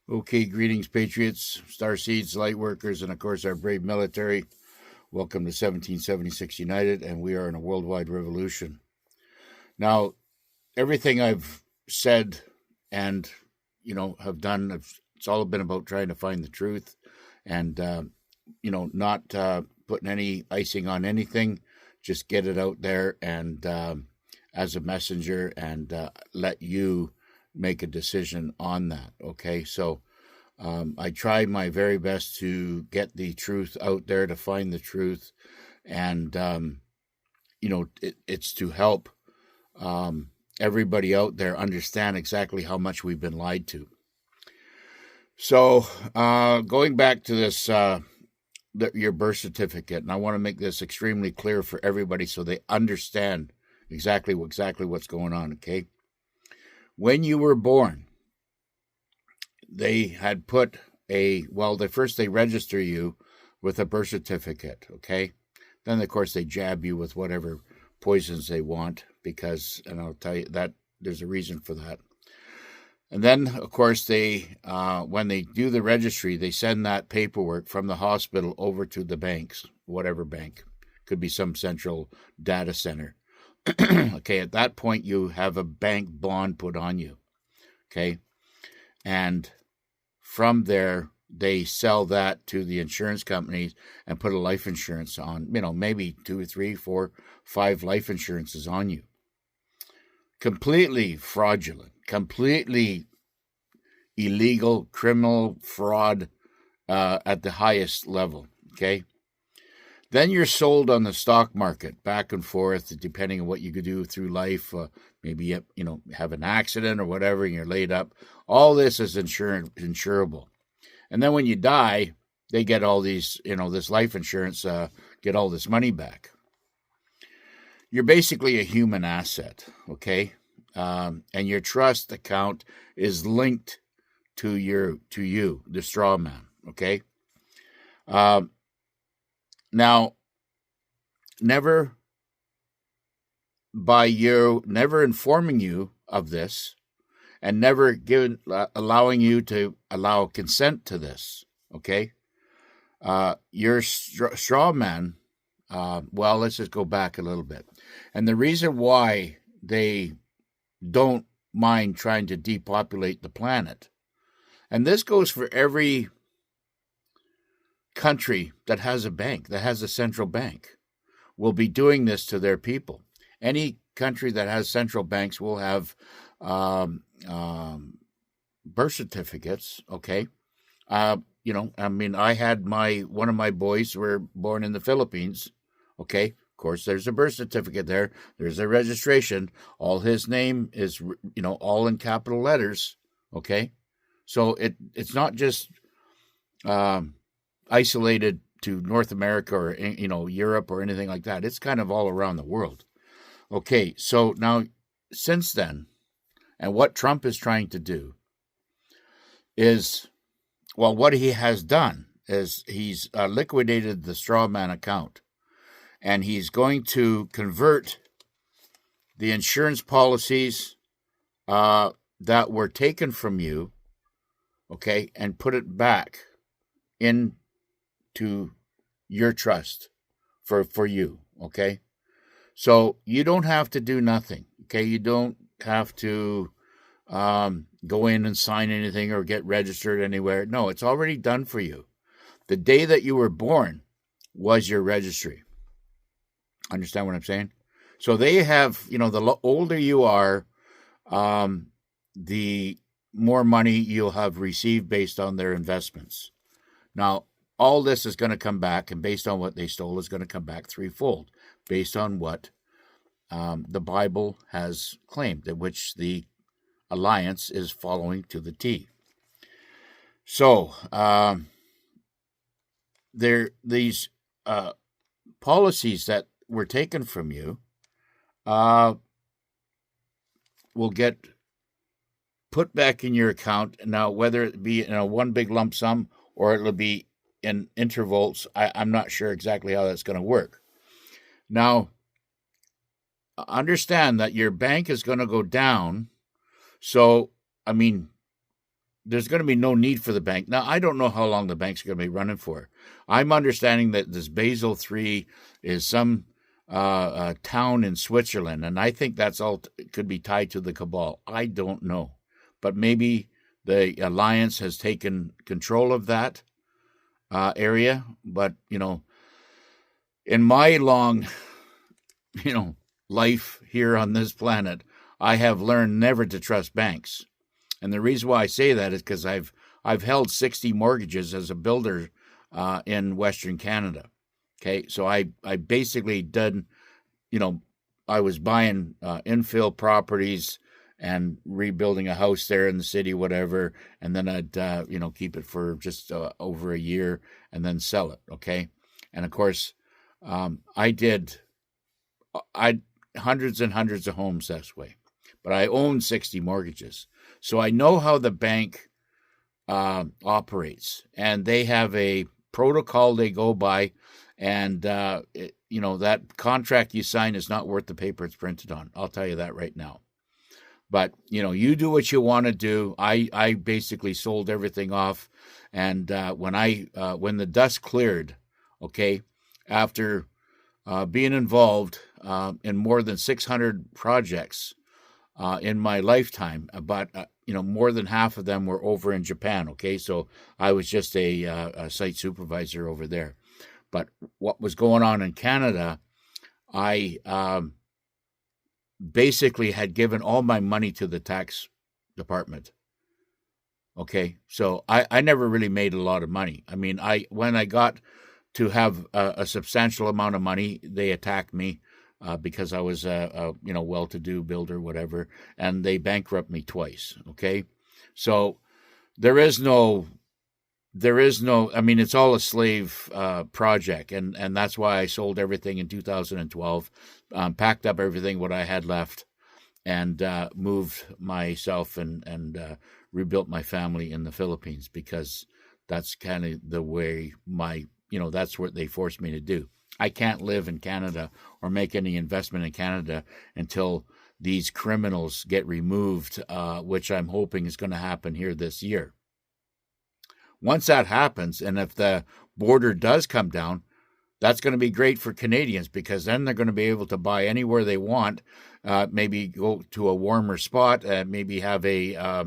Okay, greetings, Patriots, Star Seeds, light workers, and of course our brave military. Welcome to 1776 United, and we are in a worldwide revolution. Now, everything I've said and have done, it's all been about trying to find the truth, and not putting any icing on anything. Just get it out there and as a messenger, and let you make a decision on that. Okay, so I try my very best to get the truth out there, to find the truth, and it's to help everybody out there understand exactly how much we've been lied to. So going back to this, your birth certificate, and I want to make this extremely clear for everybody so they understand exactly what's going on. Okay, when you were born, they had put they register you with a birth certificate, okay? Then, of course, they jab you with whatever poisons they want, and I'll tell you that there's a reason for that. And then, of course, when they do the registry, they send that paperwork from the hospital over to the banks, whatever bank. Could be some central data center. Okay, at that point, you have a bank bond put on you, okay? And from there, they sell that to the insurance companies and put a life insurance on, maybe 2, 3, 4, 5 life insurances on you. Completely fraudulent, completely illegal, criminal fraud at the highest level, okay? Then you're sold on the stock market back and forth, depending on what you could do through life. Maybe have an accident or whatever, and you're laid up. All this is insurable. And then when you die, they get all these, this life insurance, get all this money back. You're basically a human asset, okay? And your trust account is linked to you, the straw man, okay? Now, never informing you of this, and never allowing you to allow consent to this, okay? Your straw man, let's just go back a little bit. And the reason why they don't mind trying to depopulate the planet, and this goes for every country that has a bank, that has a central bank, will be doing this to their people. Any country that has central banks will have birth certificates, okay? I had one of my boys were born in the Philippines, okay? Of course, there's a birth certificate there. There's a registration. All his name is, all in capital letters, okay? So it's not just isolated to North America or, Europe or anything like that. It's kind of all around the world. Okay, so now, since then, and what Trump is trying to do is, what he has done is he's liquidated the straw man account, and he's going to convert the insurance policies that were taken from you, okay, and put it back into your trust for you, okay? So you don't have to do nothing, okay? You don't have to go in and sign anything or get registered anywhere. No, it's already done for you. The day that you were born was your registry. Understand what I'm saying? So they have, the older you are, the more money you'll have received based on their investments. Now, all this is going to come back, and based on what they stole, is going to come back threefold, based on what the Bible has claimed, which the alliance is following to the T. So, these policies that were taken from you will get put back in your account. Now, whether it be in a one big lump sum or it'll be in intervals, I'm not sure exactly how that's going to work. Now, understand that your bank is going to go down. So, there's going to be no need for the bank. Now, I don't know how long the bank's going to be running for. I'm understanding that this Basel III is some town in Switzerland, and I think that's all could be tied to the cabal. I don't know. But maybe the alliance has taken control of that area. But, in my long, life here on this planet, I have learned never to trust banks. And the reason why I say that is because I've held 60 mortgages as a builder in Western Canada. Okay, so I basically done, I was buying infill properties and rebuilding a house there in the city, whatever, and then I'd keep it for just over a year and then sell it. Okay, and of course, I hundreds and hundreds of homes this way, but I own 60 mortgages. So I know how the bank operates, and they have a protocol they go by, and that contract you sign is not worth the paper it's printed on. I'll tell you that right now. But you do what you want to do. I basically sold everything off, and when the dust cleared, okay, after being involved in more than 600 projects in my lifetime, but more than half of them were over in Japan. Okay, so I was just a site supervisor over there. But what was going on in Canada, I basically had given all my money to the tax department. Okay, so I never really made a lot of money. I mean, when I got to have a substantial amount of money, they attacked me because I was a well-to-do builder, whatever, and they bankrupt me twice. Okay, so there is no. I mean, it's all a slave project, and that's why I sold everything in 2012, packed up everything what I had left, and moved myself and rebuilt my family in the Philippines, because that's kind of the way that's what they forced me to do. I can't live in Canada or make any investment in Canada until these criminals get removed, which I'm hoping is going to happen here this year. Once that happens, and if the border does come down, that's going to be great for Canadians, because then they're going to be able to buy anywhere they want, maybe go to a warmer spot, maybe have a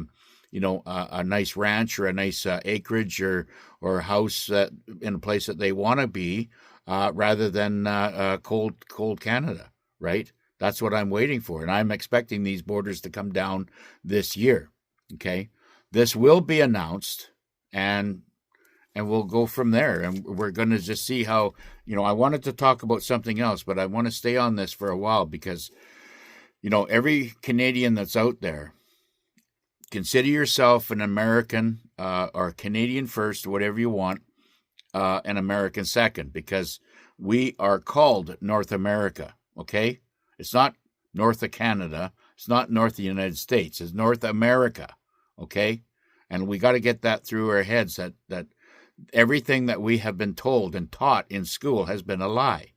nice ranch or a nice acreage or house in a place that they want to be, rather than cold Canada, right? That's what I'm waiting for, and I'm expecting these borders to come down this year. Okay, this will be announced, and we'll go from there, and we're going to just see how. I wanted to talk about something else, but I want to stay on this for a while, because every Canadian that's out there, consider yourself an American or Canadian first, whatever you want, an American second, because we are called North America. Okay, it's not north of Canada, it's not north of the United States, it's North America. Okay, and we got to get that through our heads, that everything that we have been told and taught in school has been a lie.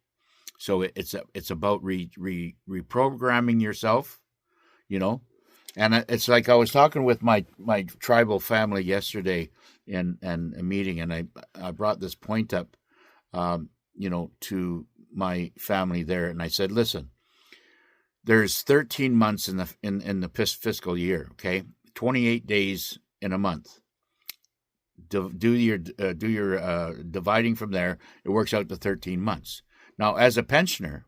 So it's about reprogramming yourself, And it's like I was talking with my tribal family yesterday in a meeting, and I brought this point up, to my family there, and I said, listen, there's 13 months in the fiscal year, okay, 28 days in a month. Do your dividing from there, it works out to 13 months. Now, as a pensioner,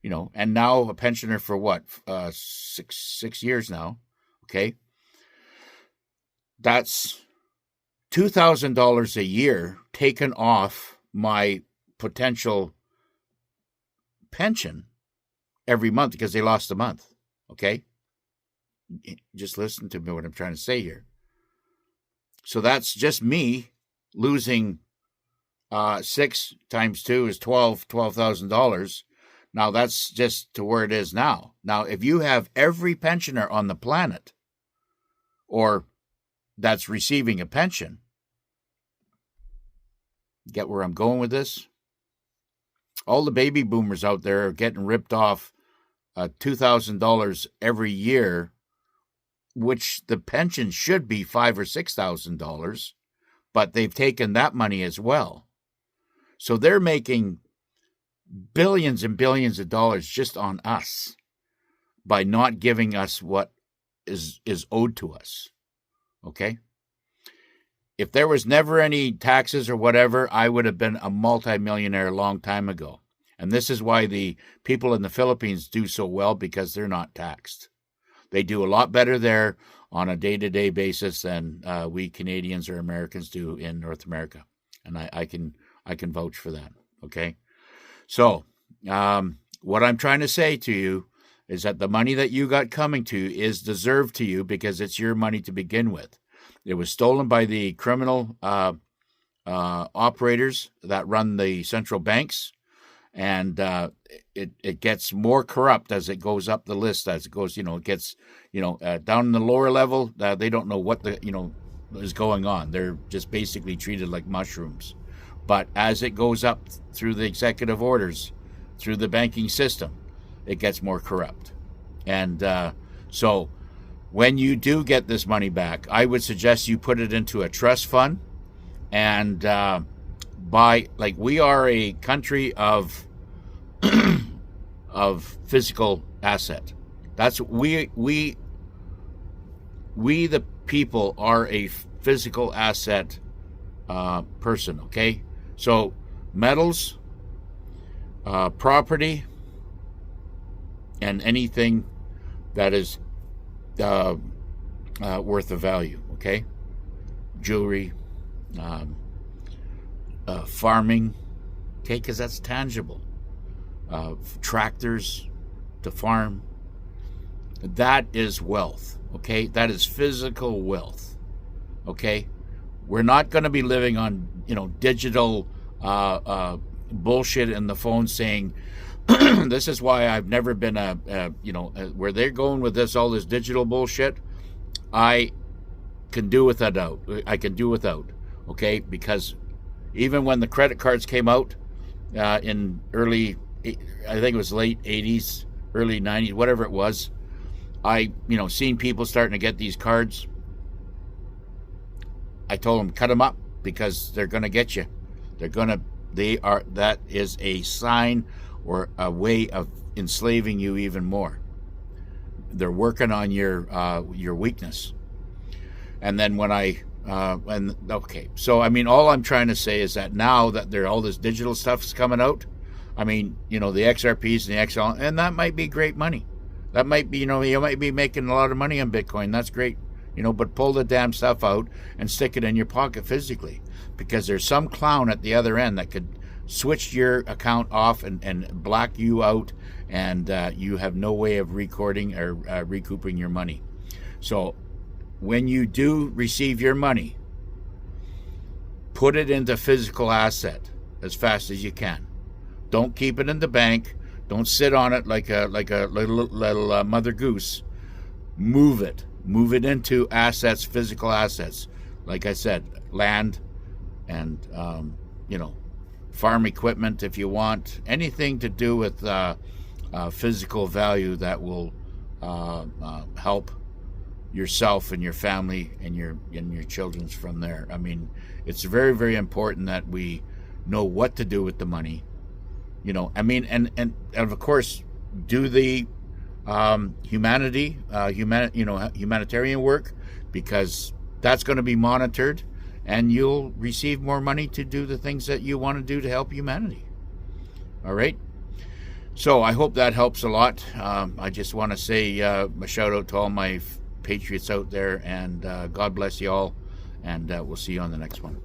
and now a pensioner for what, 6 years now, okay, that's $2,000 a year taken off my potential pension every month, because they lost a month. Okay, just listen to me what I'm trying to say here. So that's just me losing 6 times 2 is $12,000. Now that's just to where it is now. Now, if you have every pensioner on the planet, or that's receiving a pension, get where I'm going with this? All the baby boomers out there are getting ripped off $2,000 every year which the pension should be $5,000 or $6,000, but they've taken that money as well. So they're making billions and billions of dollars just on us by not giving us what is owed to us. Okay? If there was never any taxes or whatever, I would have been a multimillionaire a long time ago. And this is why the people in the Philippines do so well, because they're not taxed. They do a lot better there on a day-to-day basis than we Canadians or Americans do in North America. And I can vouch for that, okay? So what I'm trying to say to you is that the money that you got coming to you is deserved to you because it's your money to begin with. It was stolen by the criminal operators that run the central banks, and it gets more corrupt as it goes up the list, as it goes, it gets, down in the lower level, they don't know what is going on. They're just basically treated like mushrooms. But as it goes up through the executive orders, through the banking system, it gets more corrupt. And so when you do get this money back, I would suggest you put it into a trust fund and we are a country of physical asset. That's we the people are a physical asset person, okay? So metals, property, and anything that is worth of value, okay? Jewelry, farming, okay, because that's tangible. Tractors to farm, that is wealth, okay? That is physical wealth, okay? We're not going to be living on, digital bullshit in the phone saying, this is why I've never been where they're going with this, all this digital bullshit. I can do without. Okay, because even when the credit cards came out in early, I think it was late 80s, early 90s, whatever it was, I seen people starting to get these cards. I told them, cut them up, because they're going to get you. That is a sign or a way of enslaving you even more. They're working on your weakness. And then when so all I'm trying to say is that now that all this digital stuff is coming out, the XRPs and the XL, and that might be great money. That might be, you might be making a lot of money on Bitcoin. That's great. But pull the damn stuff out and stick it in your pocket physically, because there's some clown at the other end that could switch your account off and black you out, and you have no way of recording or recouping your money. So when you do receive your money, put it into physical asset as fast as you can. Don't keep it in the bank. Don't sit on it like a little mother goose. Move it. Move it into assets, physical assets. Like I said, land and, farm equipment if you want. Anything to do with physical value that will help yourself and your family and your children's from there. It's very, very important that we know what to do with the money. And of course, do the humanitarian work, because that's going to be monitored, and you'll receive more money to do the things that you want to do to help humanity. All right. So I hope that helps a lot. I just want to say a shout out to all my patriots out there, and God bless you all, and we'll see you on the next one.